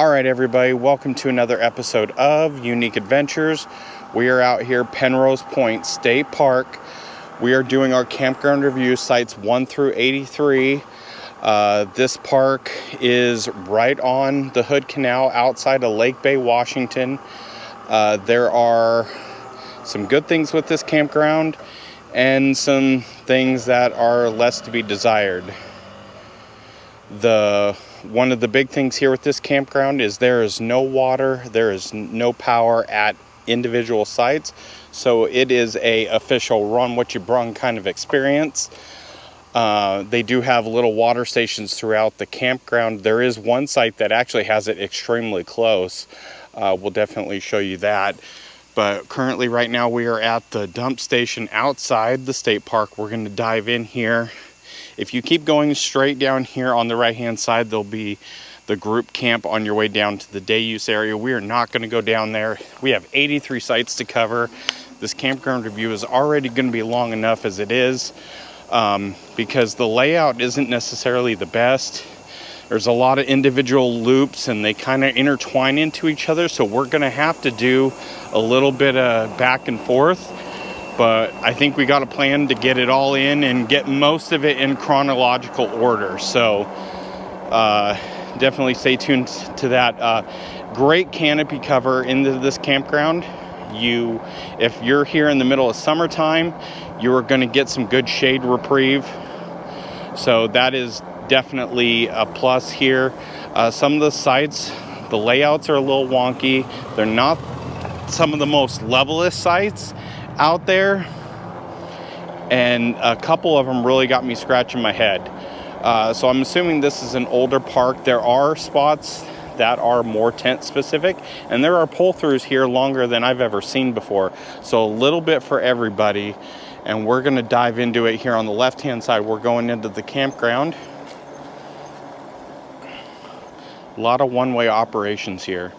All right, everybody, welcome to another episode of Unique Adventures. We are out here, Penrose State Park. We are doing our campground review, sites 1 through 83. This park is right on the Hood Canal outside of Lake Bay, Washington. There are some good things with this campground and some things that are less to be desired. One of the big things here with this campground is there is no water, there is no power at individual sites, so it is a official run what you brung kind of experience. They do have little water stations throughout the campground. There is one site that actually has it extremely close. We'll definitely show you that. But currently right now we are at the dump station outside the state park. We're going to dive in here. If you keep going straight down here on the right hand side, there'll be the group camp on your way down to the day use area. We are not going to go down there. We have 83 sites to cover. This campground review is already going to be long enough as it is, because the layout isn't necessarily the best. There's a lot of individual loops and they kind of intertwine into each other, so we're going to have to do a little bit of back and forth. But I think we got a plan to get it all in and get most of it in chronological order. So definitely stay tuned to that. Great canopy cover into this campground. If you're here in the middle of summertime, you are going to get some good shade reprieve. So that is definitely a plus here. Some of the sites, the layouts are a little wonky. They're not some of the most levelest sites out there, and a couple of them really got me scratching my head. So I'm assuming this is an older park. There are spots that are more tent specific, and there are pull-throughs here longer than I've ever seen before, so a little bit for everybody. And we're going to dive into it here on the left hand side. We're going into the campground. A lot of one-way operations here.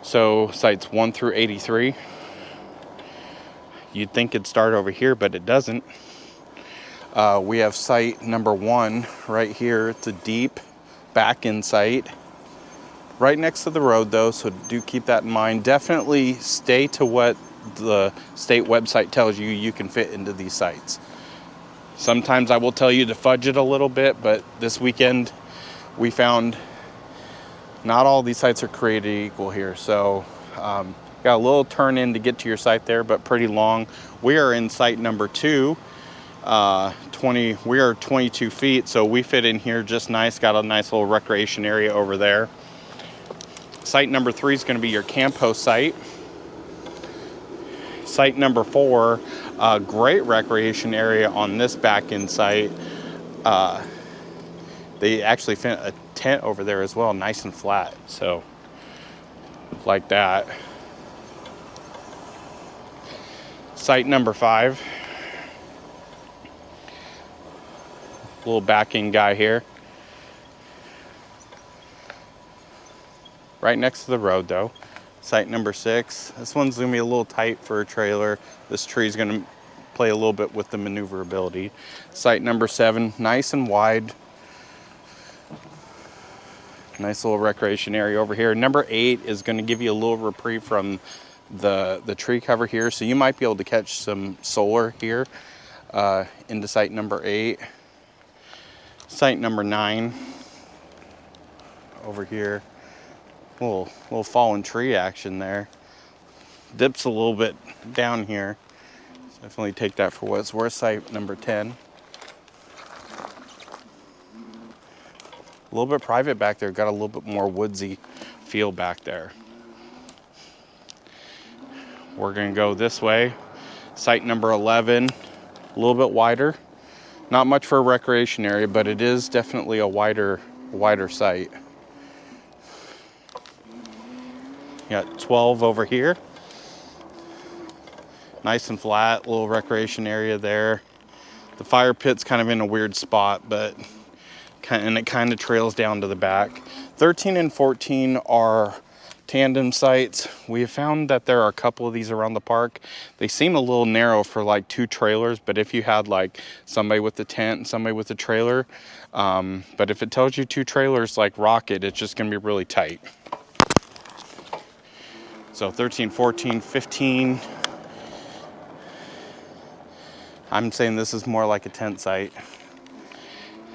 So sites 1 through 83. You'd think it'd start over here, but it doesn't. We have site number 1 right here. It's a deep back-in site. Right next to the road, though, so do keep that in mind. Definitely stay to what the state website tells you you can fit into these sites. Sometimes I will tell you to fudge it a little bit, but this weekend we found not all these sites are created equal here. So got a little turn in to get to your site there, but pretty long. We are in site number 2. We are 22 feet, so we fit in here just nice. Got a nice little recreation area over there. Site number 3 is going to be your camp host site. Site number 4, great recreation area on this back-end site. They actually fit a tent over there as well, nice and flat, so like that. Site number 5, little back-end guy here. Right next to the road though. Site number 6. This one's gonna be a little tight for a trailer. This tree's gonna play a little bit with the maneuverability. Site number 7, nice and wide. Nice little recreation area over here. Number 8 is gonna give you a little reprieve from the tree cover here, so you might be able to catch some solar here into site number 8. Site number 9 over here. Little fallen tree action there. Dips a little bit down here. Definitely take that for what it's worth. Site number 10. A little bit private back there. Got a little bit more woodsy feel back there. We're going to go this way. Site number 11. A little bit wider. Not much for a recreation area, but it is definitely a wider site. You got 12 over here. Nice and flat, little recreation area there. The fire pit's kind of in a weird spot, but it kind of trails down to the back. 13 and 14 are tandem sites. We have found that there are a couple of these around the park. They seem a little narrow for like 2 trailers, but if you had like somebody with the tent and somebody with the trailer, but if it tells you 2 trailers like Rocket, it's just gonna be really tight. So 13, 14, 15. I'm saying this is more like a tent site.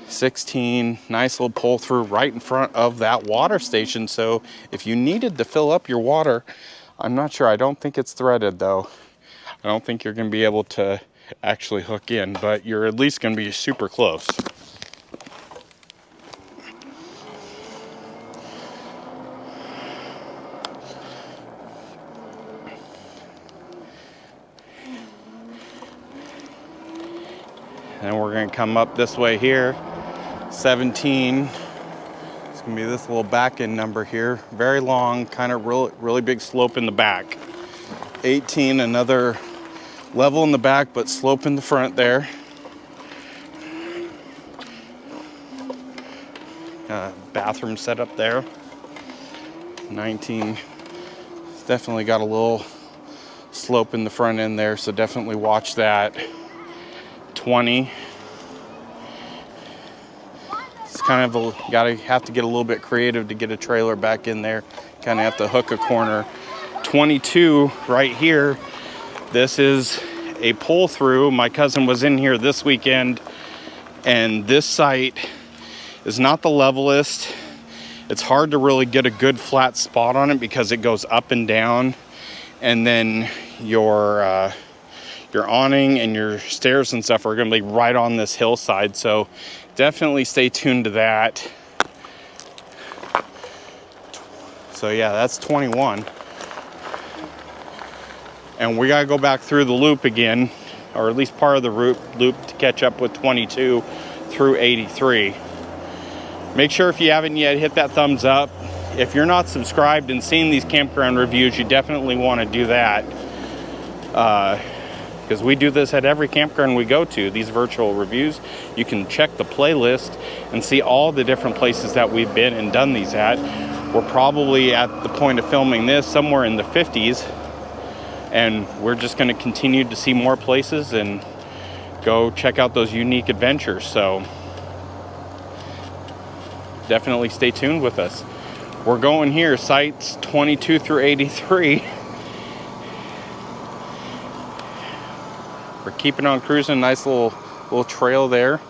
16, nice little pull through right in front of that water station. So if you needed to fill up your water, I'm not sure. I don't think it's threaded though. I don't think you're going to be able to actually hook in, but you're at least going to be super close. And we're going to come up this way here. 17. It's going to be this little back end number here. Very long, kind of really big slope in the back. 18, another level in the back, but slope in the front there. Bathroom set up there. 19. It's definitely got a little slope in the front end there, so definitely watch that. 20. It's kind of have to get a little bit creative to get a trailer back in there. Kind of have to hook a corner. 22 right here. This is a pull through. My cousin was in here this weekend, and this site is not the levelest. It's hard to really get a good flat spot on it because it goes up and down, and then your awning and your stairs and stuff are going to be right on this hillside. So definitely stay tuned to that. So yeah, that's 21. And we got to go back through the loop again, or at least part of the loop to catch up with 22 through 83. Make sure if you haven't yet, hit that thumbs up. If you're not subscribed and seeing these campground reviews, you definitely want to do that. Because we do this at every campground we go to, these virtual reviews. You can check the playlist and see all the different places that we've been and done these at. We're probably at the point of filming this somewhere in the 50s. And we're just going to continue to see more places and go check out those unique adventures. So definitely stay tuned with us. We're going here, sites 22 through 83. We're keeping on cruising. Nice little trail there.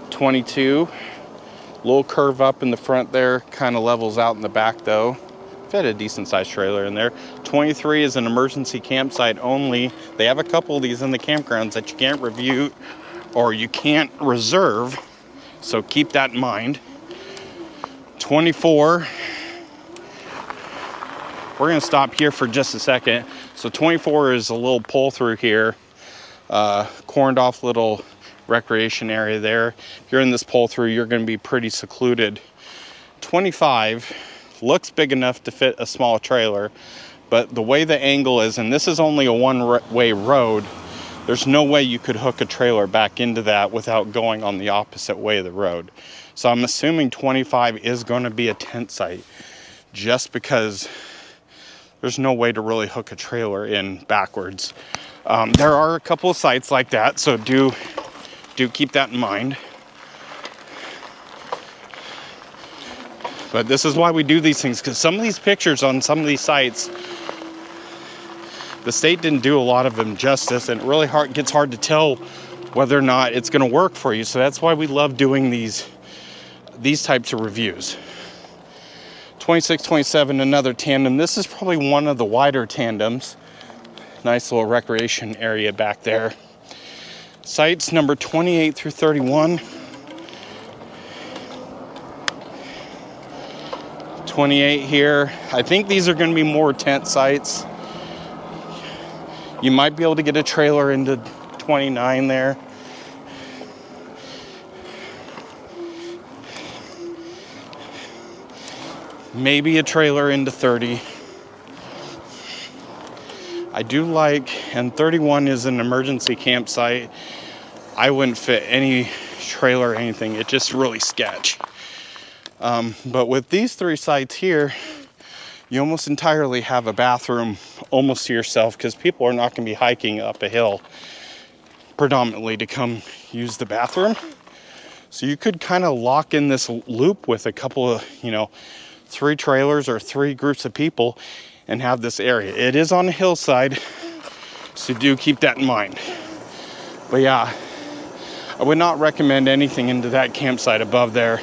22. Little curve up in the front there. Kind of levels out in the back though. Fit a decent sized trailer in there. 23 is an emergency campsite only. They have a couple of these in the campgrounds that you can't review or you can't reserve. So keep that in mind. 24. We're going to stop here for just a second. So 24 is a little pull through here. Corned off little recreation area there. If you're in this pull through, you're going to be pretty secluded. 25 looks big enough to fit a small trailer, but the way the angle is, and this is only a one-way road, there's no way you could hook a trailer back into that without going on the opposite way of the road. So I'm assuming 25 is going to be a tent site, just because there's no way to really hook a trailer in backwards. There are a couple of sites like that, so do keep that in mind. But this is why we do these things, because some of these pictures on some of these sites, the state didn't do a lot of them justice, and it really gets hard to tell whether or not it's going to work for you. So that's why we love doing these types of reviews. 26, 27, another tandem. This is probably one of the wider tandems. Nice little recreation area back there. Sites number 28 through 31. 28 here. I think these are going to be more tent sites. You might be able to get a trailer into 29 there. Maybe a trailer into 30. I do like, and 31 is an emergency campsite. I wouldn't fit any trailer or anything. It's just really sketch. But with these three sites here, you almost entirely have a bathroom almost to yourself, because people are not going to be hiking up a hill predominantly to come use the bathroom. So you could kind of lock in this loop with a couple of, 3 trailers or 3 groups of people and have this area. It is on a hillside, so do keep that in mind. But yeah, I would not recommend anything into that campsite above there.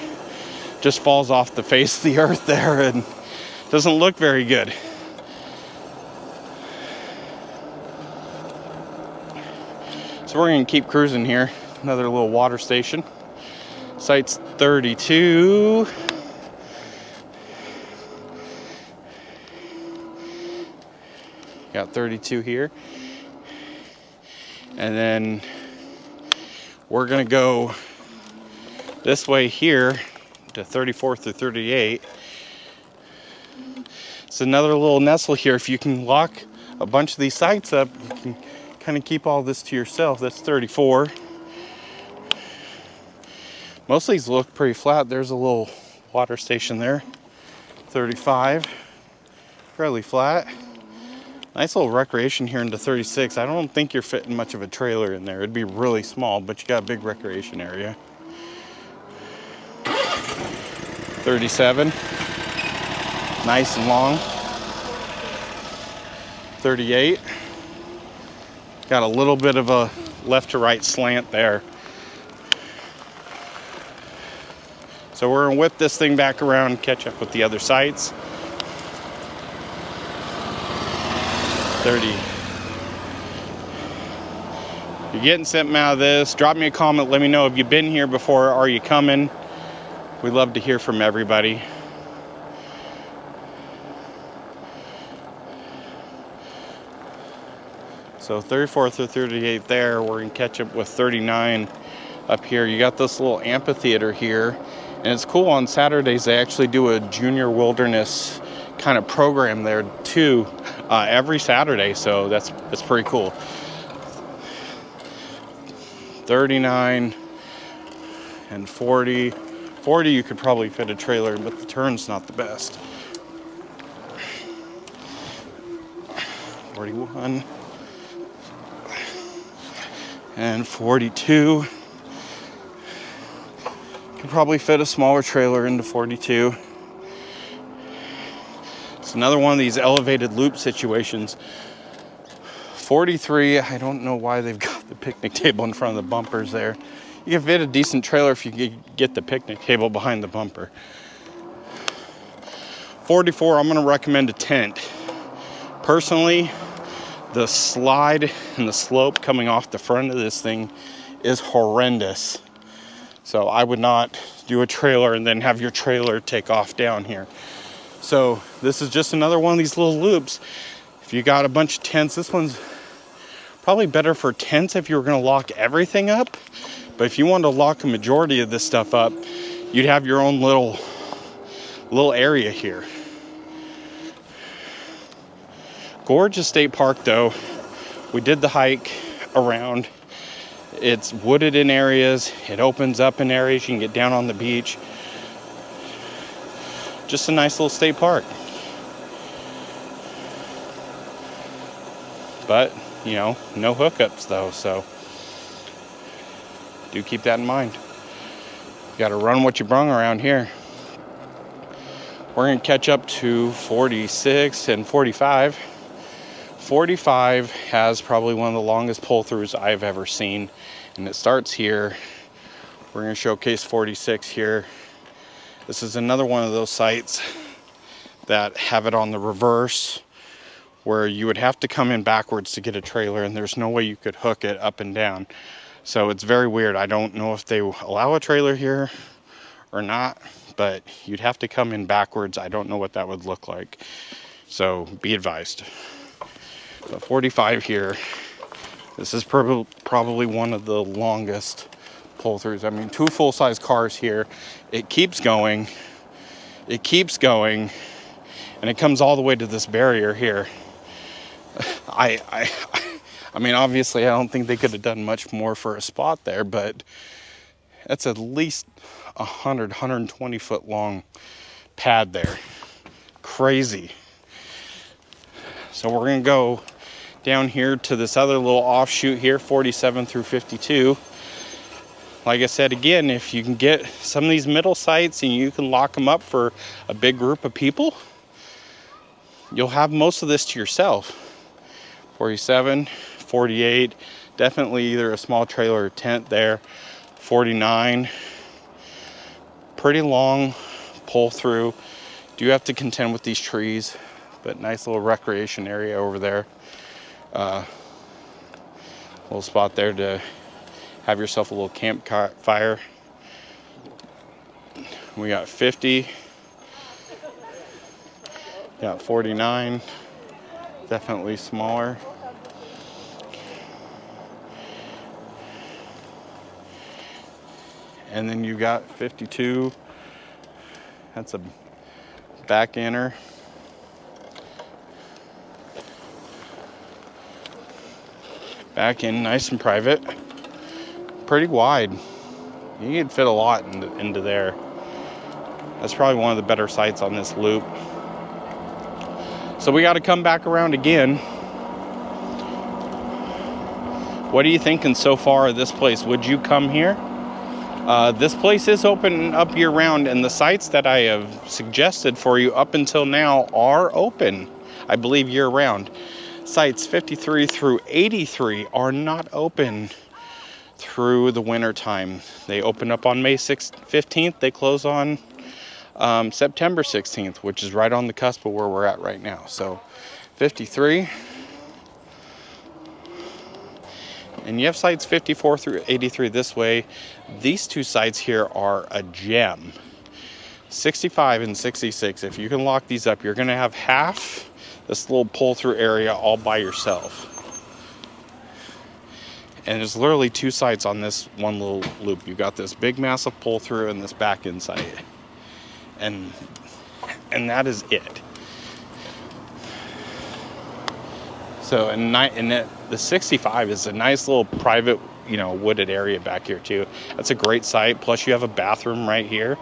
Just falls off the face of the earth there and doesn't look very good. So we're gonna keep cruising here. Another little water station. Site's 32. Got 32 here. And then we're gonna go this way here to 34 through 38. It's another little nestle here. If you can lock a bunch of these sites up, you can kind of keep all this to yourself. That's 34. Most of these look pretty flat. There's a little water station there. 35, fairly flat. Nice little recreation here into 36. I don't think you're fitting much of a trailer in there. It'd be really small, but you got a big recreation area. 37, nice and long. 38, got a little bit of a left to right slant there. So we're gonna whip this thing back around and catch up with the other sites. 30. If you're getting something out of this, drop me a comment. Let me know if you've been here before. Are you coming? We love to hear from everybody. So 34 through 38 there. We're gonna catch up with 39 up here. You got this little amphitheater here. And it's cool, on Saturdays they actually do a junior wilderness kind of program there too, every Saturday, so that's pretty cool. 39 and 40. 40 you could probably fit a trailer, but the turn's not the best. 41 and 42. Could probably fit a smaller trailer into 42. It's another one of these elevated loop situations. 43, I don't know why they've got the picnic table in front of the bumpers there. You can fit a decent trailer if you get the picnic table behind the bumper. 44, I'm gonna recommend a tent. Personally, the slide and the slope coming off the front of this thing is horrendous. So I would not do a trailer and then have your trailer take off down here. So this is just another one of these little loops. If you got a bunch of tents, this one's probably better for tents if you were gonna lock everything up. But if you wanted to lock a majority of this stuff up, you'd have your own little area here. Gorgeous state park though. We did the hike around. It's wooded in areas. It opens up in areas. You can get down on the beach. Just a nice little state park. But, you know, no hookups though, so do keep that in mind. You gotta run what you brung around here. We're gonna catch up to 46 and 45. 45 has probably one of the longest pull-throughs I've ever seen, and it starts here. We're going to showcase 46 here. This is another one of those sites that have it on the reverse, where you would have to come in backwards to get a trailer, and there's no way you could hook it up and down. So it's very weird. I don't know if they allow a trailer here or not, but you'd have to come in backwards. I don't know what that would look like, so be advised. So 45 here. This is probably one of the longest pull-throughs. I mean, 2 full-size cars here. It keeps going. It keeps going. And it comes all the way to this barrier here. I mean, obviously, I don't think they could have done much more for a spot there, but that's at least 120 foot long pad there. Crazy. So we're gonna go down here to this other little offshoot here, 47 through 52. Like I said, again, if you can get some of these middle sites and you can lock them up for a big group of people, you'll have most of this to yourself. 47, 48, definitely either a small trailer or tent there. 49, pretty long pull through. Do have to contend with these trees, but nice little recreation area over there. Little spot there to have yourself a little campfire. We got 50, got 49, definitely smaller. And then you got 52, that's a back inner. Back in nice and private, pretty wide. You can fit a lot into there. That's probably one of the better sites on this loop. So we got to come back around again. What are you thinking so far of this place? Would you come here? This place is open up year round, and the sites that I have suggested for you up until now are open, I believe, year round. Sites 53 through 83 are not open through the winter time. They open up on May 15th. They close on September 16th, which is right on the cusp of where we're at right now. So 53. And you have sites 54 through 83 this way. These two sites here are a gem. 65 and 66. If you can lock these up, you're going to have half this little pull-through area all by yourself. And there's literally two sites on this one little loop. You got this big massive pull-through and this back-end site. And that is it. So the 65 is a nice little private, wooded area back here too. That's a great site. Plus you have a bathroom right here.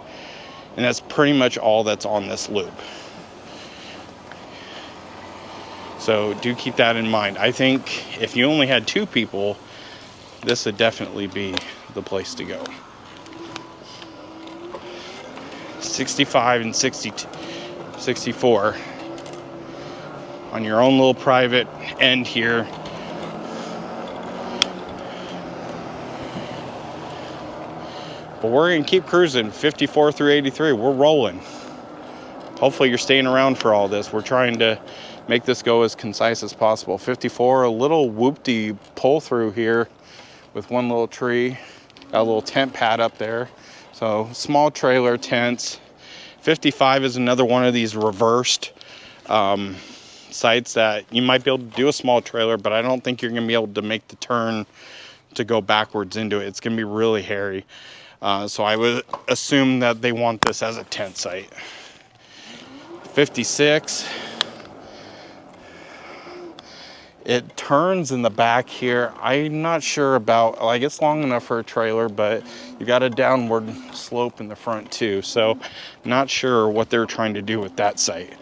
And that's pretty much all that's on this loop. So do keep that in mind. I think if you only had two people, this would definitely be the place to go. 65 and 64 on your own little private end here. But we're going to keep cruising 54 through 83. We're rolling. Hopefully you're staying around for all this. We're trying to make this go as concise as possible. 54, a little whoopty pull through here with one little tree. Got a little tent pad up there. So small trailer tents. 55 is another one of these reversed sites that you might be able to do a small trailer, but I don't think you're going to be able to make the turn to go backwards into it. It's going to be really hairy. So I would assume that they want this as a tent site. 56. It turns in the back here. I'm not sure about, like, it's long enough for a trailer, but you got a downward slope in the front too. So not sure what they're trying to do with that site.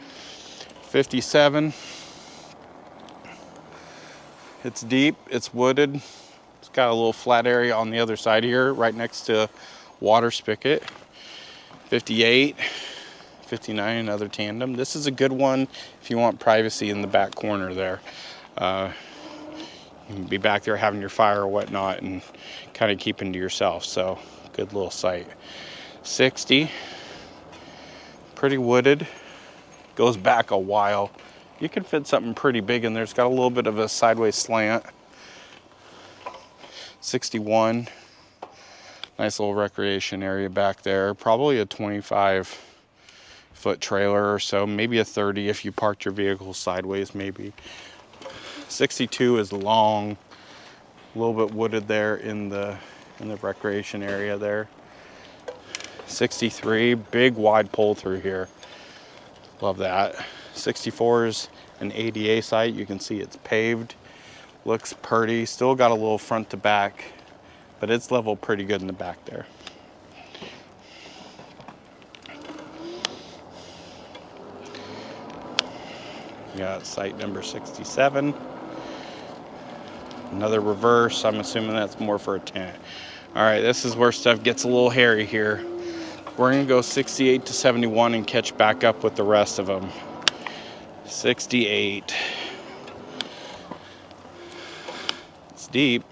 57. It's deep, it's wooded. It's got a little flat area on the other side here, right next to water spigot. 58. 59, another tandem. This is a good one if you want privacy in the back corner there. You can be back there having your fire or whatnot and kind of keeping to yourself. So good little site. 60, pretty wooded, goes back a while. You can fit something pretty big in there. It's got a little bit of a sideways slant. 61, nice little recreation area back there. Probably a 25-foot trailer or so, maybe a 30 if you parked your vehicle sideways maybe. 62 is long, a little bit wooded there in the recreation area there. 63, big wide pull through here. Love that. 64 is an ADA site. You can see it's paved. Looks pretty. Still got a little front to back, but it's leveled pretty good in the back there. We got site number 67. Another reverse. I'm assuming that's more for a tent. All right, this is where stuff gets a little hairy here. We're gonna go 68 to 71 and catch back up with the rest of them. 68. It's deep.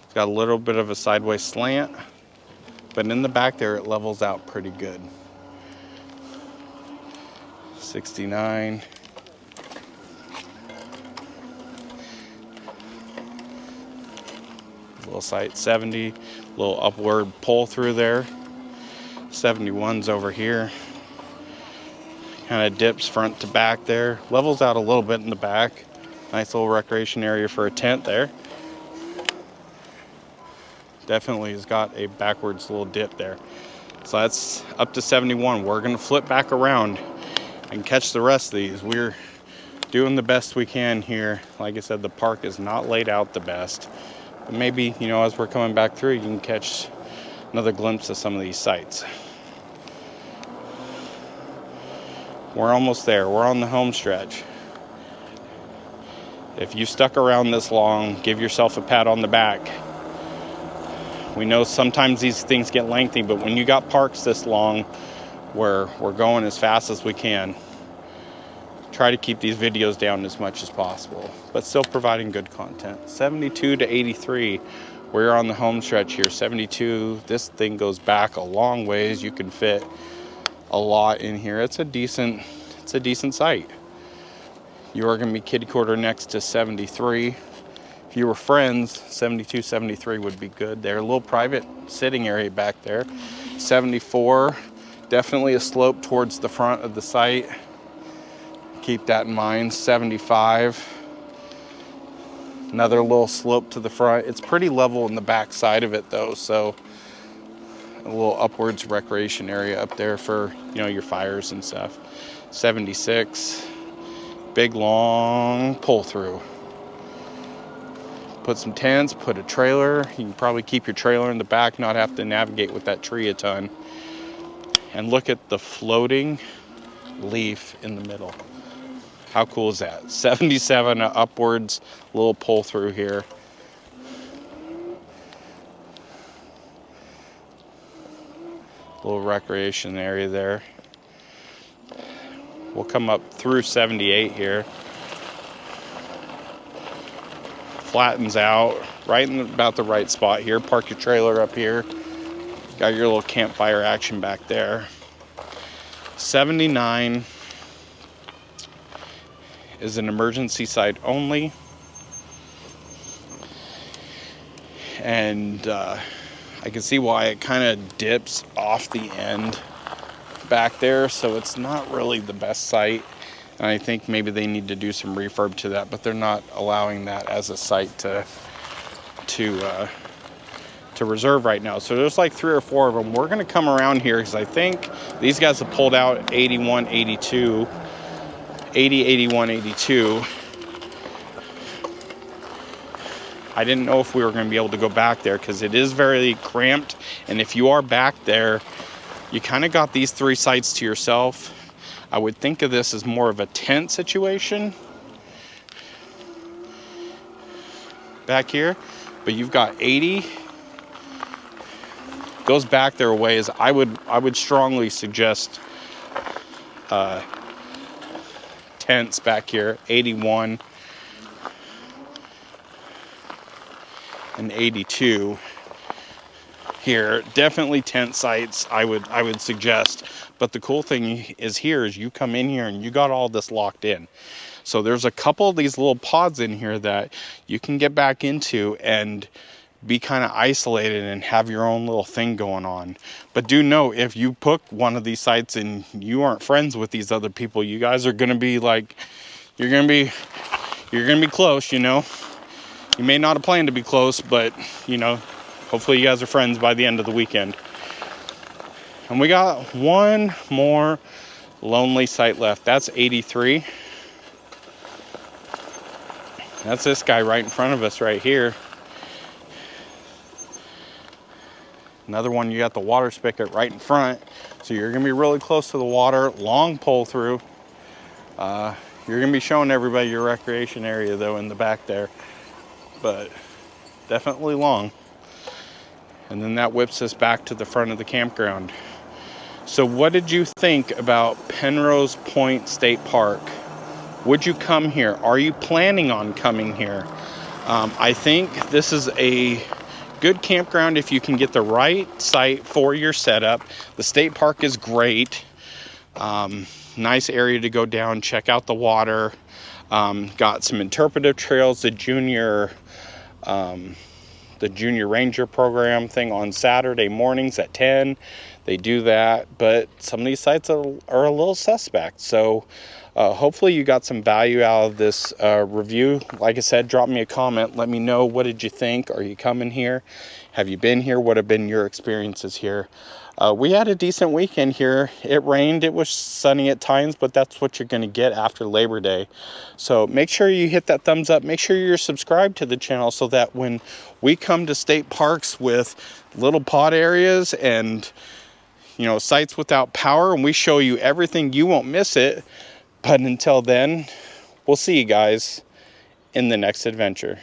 It's got a little bit of a sideways slant, but in the back there it levels out pretty good. 69. Little sight 70, little upward pull through there. 71's over here. Kind of dips front to back there. Levels out a little bit in the back. Nice little recreation area for a tent there. Definitely has got a backwards little dip there. So that's up to 71. We're going to flip back around and catch the rest of these. We're doing the best we can here. Like I said, the park is not laid out the best. But maybe, you know, as we're coming back through, you can catch another glimpse of some of these sites. We're almost there. We're on the home stretch. If you stuck around this long, give yourself a pat on the back. We know sometimes these things get lengthy, but when you got parks this long, where we're going as fast as we can, try to keep these videos down as much as possible, but still providing good content. 72 to 83, we're on the home stretch here. 72, this thing goes back a long ways. You can fit a lot in here. It's a decent site. You are going to be kitty quarter next to 73. If you were friends, 72, 73 would be good. There, a little private sitting area back there. 74, definitely a slope towards the front of the site. Keep that in mind. 75, another little slope to the front. It's pretty level in the back side of it though, so a little upwards recreation area up there for, you know, your fires and stuff. 76, big long pull through. Put some tents, put a trailer. You can probably keep your trailer in the back, not have to navigate with that tree a ton. And look at the floating leaf in the middle. How cool is that? 77 upwards, little pull through here. Little recreation area there. We'll come up through 78 here. Flattens out right in about the right spot here. Park your trailer up here. Got your little campfire action back there. 79 is an emergency site only, and I can see why it kind of dips off the end back there, so it's not really the best site, and I think maybe they need to do some refurb to that, but they're not allowing that as a site to reserve right now. So there's like 3 or 4 of them. We're going to come around here because I think these guys have pulled out 81, 82, 80, 81, 82. I didn't know if we were going to be able to go back there because it is very cramped, and if you are back there, you kind of got these 3 sites to yourself. I would think of this as more of a tent situation back here, but you've got 80 goes back there a ways. I would strongly suggest tents back here. 81 and 82 here, definitely tent sites I would suggest. But the cool thing is here is you come in here and you got all this locked in. So there's a couple of these little pods in here that you can get back into and be kind of isolated and have your own little thing going on. But do know, if you book one of these sites and you aren't friends with these other people, you guys are going to be like, you're going to be close, you know. You may not have planned to be close, but you know, hopefully you guys are friends by the end of the weekend. And we got one more lonely site left. That's 83. That's this guy right in front of us right here. Another one, you got the water spigot right in front, so you're gonna be really close to the water. Long pull through. You're gonna be showing everybody your recreation area though in the back there, but definitely long. And then that whips us back to the front of the campground. So what did you think about Penrose State Park? Would you come here? Are you planning on coming here? I think this is a good campground if you can get the right site for your setup. The state park is great. Nice area to go down, check out the water. Got some interpretive trails, the junior ranger program thing on Saturday mornings at 10. They do that, but some of these sites are a little suspect. So hopefully you got some value out of this review. Like I said, drop me a comment. Let me know, what did you think? Are you coming here? Have you been here? What have been your experiences here? We had a decent weekend here. It rained, it was sunny at times, but that's what you're going to get after Labor Day. So make sure you hit that thumbs up. Make sure you're subscribed to the channel so that when we come to state parks with little pod areas and, you know, sites without power, and we show you everything, you won't miss it. But until then, we'll see you guys in the next adventure.